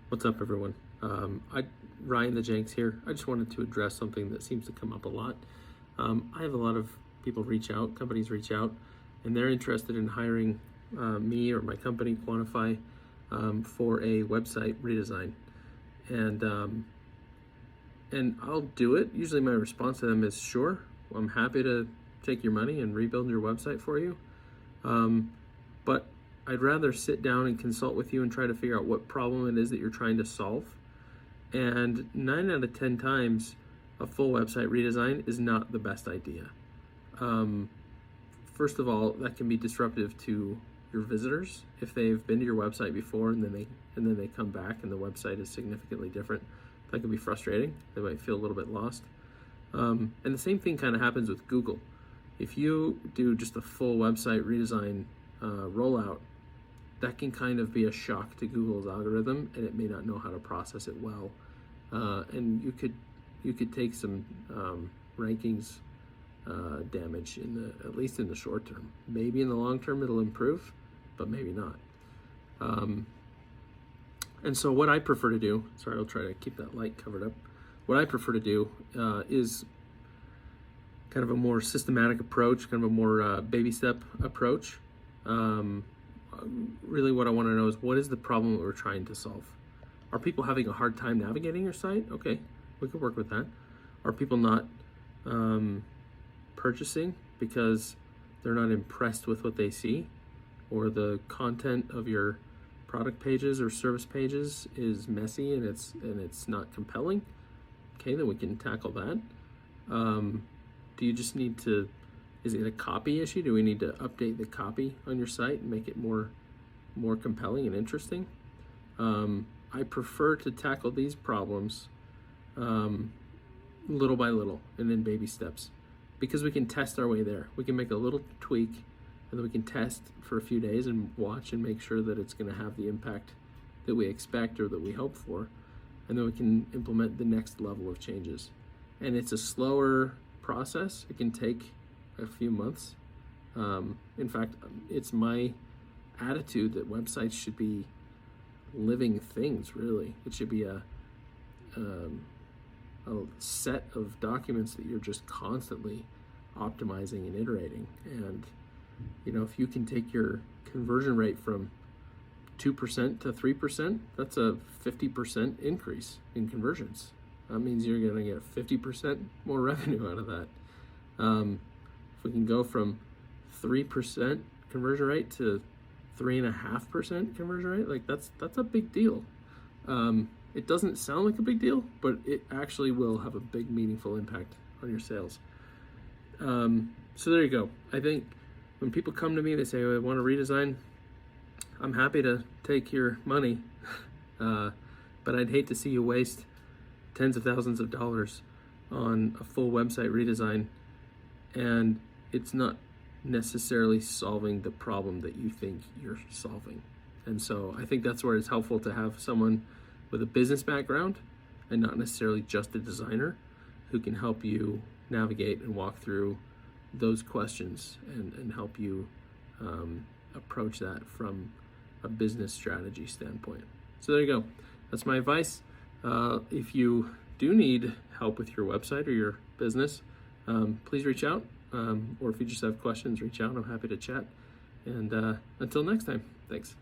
What's up, everyone? Ryan the Jenks here. I just wanted to address something that seems to come up a lot. I have a lot of people reach out, companies reach out, and they're interested in hiring me or my company, Quantify, for a website redesign. And I'll do it. Usually my response to them is, sure, I'm happy to take your money and rebuild your website for you. But I'd rather sit down and consult with you and try to figure out what problem it is that you're trying to solve. And 9 out of 10 times, a full website redesign is not the best idea. First of all, that can be disruptive to your visitors if they've been to your website before and then they come back and the website is significantly different. That can be frustrating. They might feel a little bit lost. And the same thing kind of happens with Google. If you do just a full website redesign rollout, that can kind of be a shock to Google's algorithm, and it may not know how to process it well. And you could take some rankings damage at least in the short term. Maybe in the long term it'll improve, but maybe not. And so what I prefer to do, sorry, I'll try to keep that light covered up. What I prefer to do is kind of a more systematic approach, kind of a more baby step approach. Really what I want to know is, what is the problem that we're trying to solve? Are people having a hard time navigating your site? Okay, we could work with that. Are people not purchasing because they're not impressed with what they see, or the content of your product pages or service pages is messy and it's not compelling? Okay, then we can tackle that. Do you just need to, is it a copy issue? Do we need to update the copy on your site and make it more compelling and interesting? I prefer to tackle these problems little by little and in baby steps, because we can test our way there. We can make a little tweak and then we can test for a few days and watch and make sure that it's going to have the impact that we expect or that we hope for. And then we can implement the next level of changes. And it's a slower process. It can take a few months. In fact, it's my attitude that websites should be living things, really. It should be a set of documents that you're just constantly optimizing and iterating. And if you can take your conversion rate from 2% to 3%, that's a 50% increase in conversions. That means you're going to get 50% more revenue out of that. If we can go from 3% conversion rate to 3.5% conversion rate, like that's a big deal. It doesn't sound like a big deal, but it actually will have a big, meaningful impact on your sales. So there you go. I think when people come to me, they say, oh, I want to redesign, I'm happy to take your money, but I'd hate to see you waste tens of thousands of dollars on a full website redesign, and it's not necessarily solving the problem that you think you're solving. And so I think that's where it's helpful to have someone with a business background and not necessarily just a designer who can help you navigate and walk through those questions and help you approach that from a business strategy standpoint. So there you go. That's my advice. If you do need help with your website or your business, please reach out. Or if you just have questions, reach out. I'm happy to chat. And until next time, thanks.